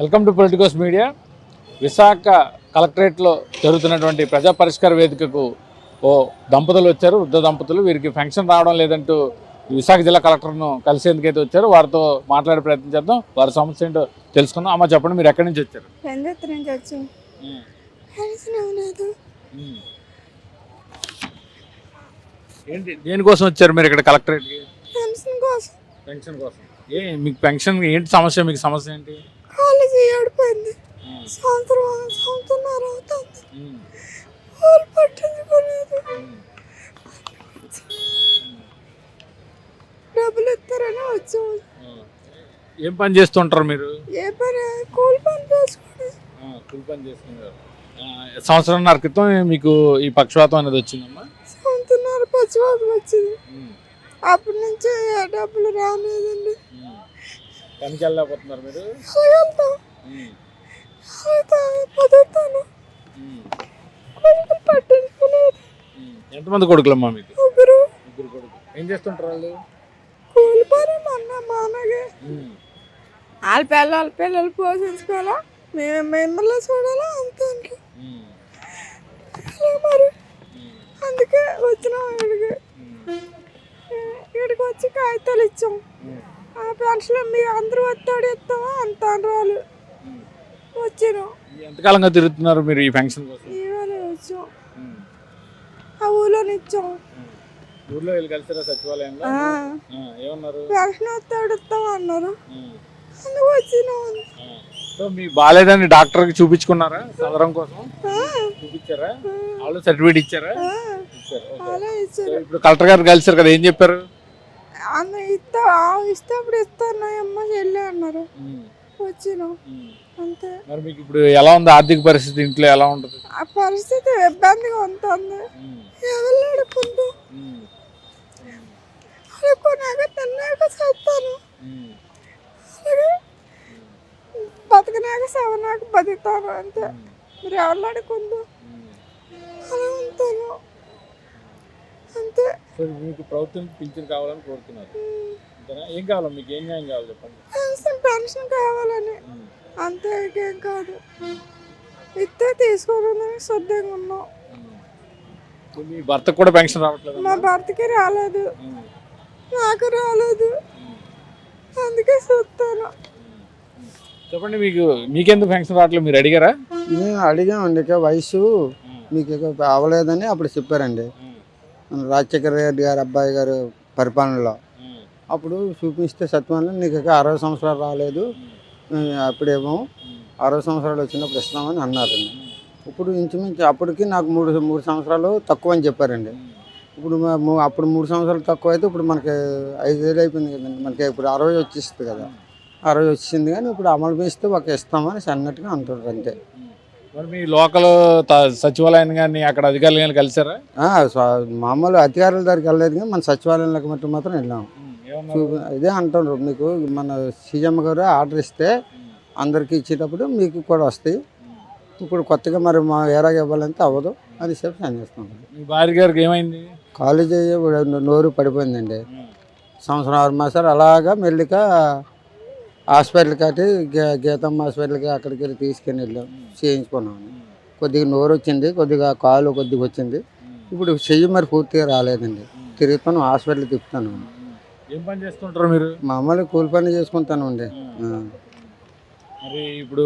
Welcome to Politicos media. Visakha కలెక్టరేట్లో జరుగుతున్నటువంటి ప్రజా పరిష్కార వేదికకు ఓ దంపతులు వచ్చారు, వృద్ధ దంపతులు. వీరికి ఫంక్షన్ రావడం లేదంటూ విశాఖ జిల్లా కలెక్టర్ను కలిసేందుకైతే వచ్చారు. వారితో మాట్లాడే ప్రయత్నం చేద్దాం, వారి సమస్య ఏంటో తెలుసుకుందాం. అమ్మ చెప్పండి, మీరు ఎక్కడి నుంచి వచ్చారు? ఏంటి, దేనికోసం వచ్చారు మీరు ఇక్కడ కలెక్టరేట్కి? పెన్షన్ కోసం. మీకు పెన్షన్ ఏంటి సమస్య? మీకు సమస్య ఏంటి? కాలేజీ ఏడిపోయింది, సంవత్సరంన్నర అవుతుంది, పట్టించుకోలేదు. డబ్బులు ఇస్తారని వచ్చాము. ఏం పని చేస్తుంటారు మీరు? ఏ పని? కూలి పని చేసుకోండి. కూలి పని చేసుకున్నారు. సంవత్సరంన్నర క్రితం మీకు ఈ పక్షవాతం అనేది వచ్చిందమ్మా? సంవత్సరంన్నర పక్షవాతం వచ్చింది. అప్పటి నుంచి డబ్బులు రాలేదండి. పనికి వెళ్ళలేకపోతున్నారు మీరు? పట్టించుకోలేదు. ఎంతమంది కొడుకులమ్మా మీకు? ముగ్గురు కొడుకు. ఏం చేస్తుంటారు వాళ్ళు? కూలి పని మానగే. వాళ్ళ పిల్లలు పోషించుకోవాలా, మేము మిమ్మల్ని చూడాలా, అంతే. మరి అందుకే వచ్చినాం ఇక్కడికి వచ్చి కాగితాలు ఇచ్చాం. ఆ పెన్షన్ మీకు అందరూ వస్తాడు ఇస్తామా అంత వాళ్ళు వచ్చాను. ఎంతకాలంగా తిరుగుతున్నారు మీరు ఈ ఫంక్షన్ కోసం? ఇవాళ వచ్చాం, ఆ ఊళ్ళోని ఇచ్చాం. ఊర్లో వెళ్ళి కలిసారా సచివాలయంలో? ఏమన్నారు? పెన్షన్ వస్తాడు ఇస్తామా అన్నారు, అందుకు వచ్చినాం. మీ బాలేదని డాక్టర్కి చూపించుకున్నారా? సదరం కోసం చూపించారా? వాళ్ళు సర్టిఫికేట్ ఇచ్చారా? ఇప్పుడు కలెక్టర్ గారు కలిసారు కదా, ఏం చెప్పారు? ఇస్తే అప్పుడు ఇస్తాను అమ్మ చెల్లి అన్నారు, వచ్చినాం అంతే. మరి మీకు ఇప్పుడు ఎలా ఉంది ఆర్థిక పరిస్థితి? ఇంట్లో ఎలా ఉంటుంది? ఆ పరిస్థితి ఇబ్బందిగా ఉంటుంది. ఎవరు అడుక్కుంటూ అడుక్కున్నాక తిన్నాక చేస్తాను, అలాగే బతికినాక సవనాక బతుకుతాను అంతే. మీరు ఎవరు అడుక్కుంటూ అలా ఉంటాను అంతే. మీకు ప్రభుత్వం పింఛన్ కావాలని కోరుతున్నారు, ఏం కావాలి మీకు? ఏం న్యాయం కావాలి చెప్పండి. పెన్షన్ కావాలని అంతే, ఏం కాదు. ఇస్తే తీసుకోవాలని శుద్ధంగా ఉన్నాం. మీ భర్తకు కూడా పెన్షన్ రావట్లేదు? మా భర్తకి రాలేదు, నాకు రాలేదు, అందుకే చూస్తాను. చెప్పండి, మీకెందుకు పెన్షన్ రావట్లేదు? మీరు అడిగారా? మేము అడిగామండి. ఇక వయసు మీకు ఇక అవ్వలేదని అప్పుడు చెప్పారండి, రాజశేఖర రెడ్డి గారు అబ్బాయి గారు పరిపాలనలో. అప్పుడు చూపిస్తే సత్వాన్ని నీకు ఇక 60 సంవత్సరాలు రాలేదు, అప్పుడేమో 60 సంవత్సరాలు వచ్చినప్పుడు ఇస్తామని అన్నారండి. ఇప్పుడు ఇంచుమించు అప్పటికి నాకు మూడు సంవత్సరాలు తక్కువ అని చెప్పారండి. ఇప్పుడు అప్పుడు 3 సంవత్సరాలు తక్కువ అయితే ఇప్పుడు మనకి 5 ఏళ్ళు అయిపోయింది కదండి. మనకి ఇప్పుడు 60 వచ్చేస్తుంది కదా, 60 వచ్చింది. కానీ ఇప్పుడు అమలు పెంచితే ఒక ఇస్తామని అన్నట్టుగా అంటున్నారు అంతే. మరి మీ లోకల్ సచివాలయం కానీ అక్కడ అధికారులు కానీ కలిసారా? మామూలు అధికారుల దగ్గరికి వెళ్ళలేదు, కానీ మన సచివాలయంలోకి మట్టు మాత్రం వెళ్ళాము. ఇదే అంటున్నారు, మీకు మన సీఎం గారు ఆర్డర్ ఇస్తే అందరికి ఇచ్చేటప్పుడు మీకు కూడా వస్తాయి. ఇప్పుడు కొత్తగా మరి మా ఏరాగా ఇవ్వాలంటే అవ్వదు అని చెప్పి నేను చేస్తున్నాను. మీ భార్య గారికి ఏమైంది? కాలేజీ నోరు పడిపోయిందండి. 1 సంవత్సరం 6 మాసాలు అలాగా మెల్లిగా హాస్పిటల్కి అటు గీతమ్మ హాస్పిటల్కి అక్కడికి వెళ్ళి తీసుకుని వెళ్ళాం, చేయించుకున్నాం. కొద్దిగా నోరు వచ్చింది, కొద్దిగా కాలు కొద్దిగా వచ్చింది. ఇప్పుడు చెయ్యి మరి పూర్తిగా రాలేదండి. తిరుగుతాను, హాస్పిటల్కి తిప్పుతాను. ఏం పని చేస్తుంటారు మీరు? మామూలు కూలి పని చేసుకుంటాను అండి. మరి ఇప్పుడు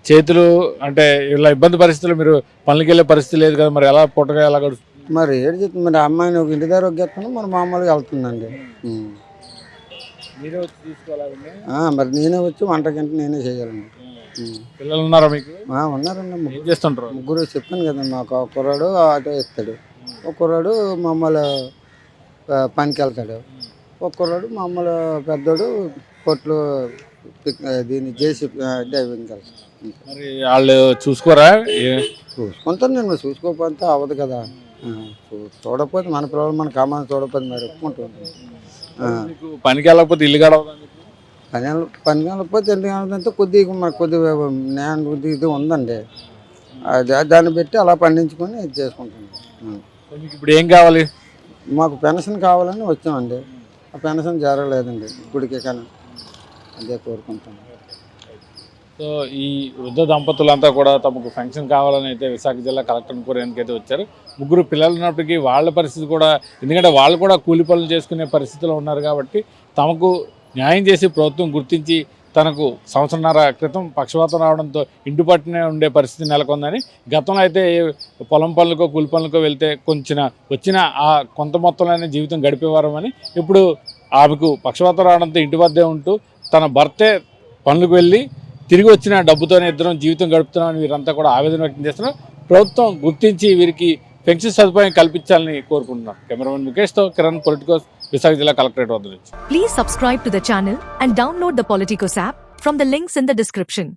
చేతులు అంటే ఇలా ఇబ్బంది పరిస్థితులు, మీరు పనులకి వెళ్ళే పరిస్థితి లేదు కదా, మరి ఎలా పుట్టగా ఎలా గడుస్తుంది? మరి ఏడు చెప్తుంది, మరి అమ్మాయిని ఒక ఇంటి దగ్గర ఒగ్గేస్తాను, మరి మామూలుగా వెళ్తుందండి. మీరే వచ్చి తీసుకోవాలండి? మరి నేనే వచ్చి వంటగంట నేనే చేయాలండి. పిల్లలు ఉన్నారా మీకు? ఉన్నారండి. ఏం చేస్తుంటారు? ముగ్గురు చెప్పాను కదా, మాకు ఒక కుర్రాడు ఆటో ఇస్తాడు, ఒక కుర్రాడు మామూలు పనికి వెళ్తాడు, ఒక కుర్రాడు మామూలు పెద్దోడు కొట్లు దీన్ని చేసి డ్రైవింగ్ వెళ్తాడు. మరి వాళ్ళు చూసుకోరా? చూసుకుంటాను నేను, చూసుకోకపోతే అవ్వదు కదా. చూడకపోతే మన పిల్లలు మన కామాన్ని చూడకపోతే మరి ఒప్పుకుంటుంది. పనికి వెళ్ళకపోతే ఇల్లు గడవదా? పని వెళ్ళకపోతే ఎందుకు అంటే కొద్దిగా నేను కొద్దిగా ఉందండి, దాన్ని పెట్టి అలా పండించుకొని ఇది చేసుకుంటాను. ఇప్పుడు ఏం కావాలి? మాకు పెన్షన్ కావాలని వచ్చామండి. ఆ పెన్షన్ జరగలేదండి ఇప్పటికే, కానీ అదే కోరుకుంటాను. సో ఈ వృద్ధ దంపతులంతా కూడా తమకు పెన్షన్ కావాలని అయితే విశాఖ జిల్లా కలెక్టర్ని కోరేందుకు అయితే వచ్చారు. ముగ్గురు పిల్లలు ఉన్నప్పటికీ వాళ్ళ పరిస్థితి కూడా, ఎందుకంటే వాళ్ళు కూడా కూలి పనులు చేసుకునే పరిస్థితిలో ఉన్నారు కాబట్టి తమకు న్యాయం చేసి ప్రభుత్వం గుర్తించి తనకు సంవత్సరన్నర క్రితం పక్షవాతం రావడంతో ఇంటి పట్టునే ఉండే పరిస్థితి నెలకొందని, గతంలో అయితే పొలం పనులకో కూలి పనులకో వెళ్తే కొంచెం వచ్చిన ఆ కొంత మొత్తంలోనే జీవితం గడిపేవారమని, ఇప్పుడు ఆమెకు పక్షవాతం రావడంతో ఇంటి వద్దే ఉంటూ తన భర్తే పనులకు వెళ్ళి తిరిగి వచ్చిన డబ్బుతోనే ఇద్దరం జీవితం గడుపుతున్నామని వీరంతా కూడా ఆవేదన వ్యక్తం చేస్తున్నారు. ప్రభుత్వం గుర్తించి వీరికి పెన్షన్ సదుపాయం కల్పించాలని కోరుకుంటున్నారు. కెమెరామెన్ ముఖేష్తో కిరణ్, పొలిటికోస్, విశాఖ జిల్లా కలెక్టరేట్ వద్ద నుంచి. Please subscribe to the channel and download the Politicos app from the links in the description.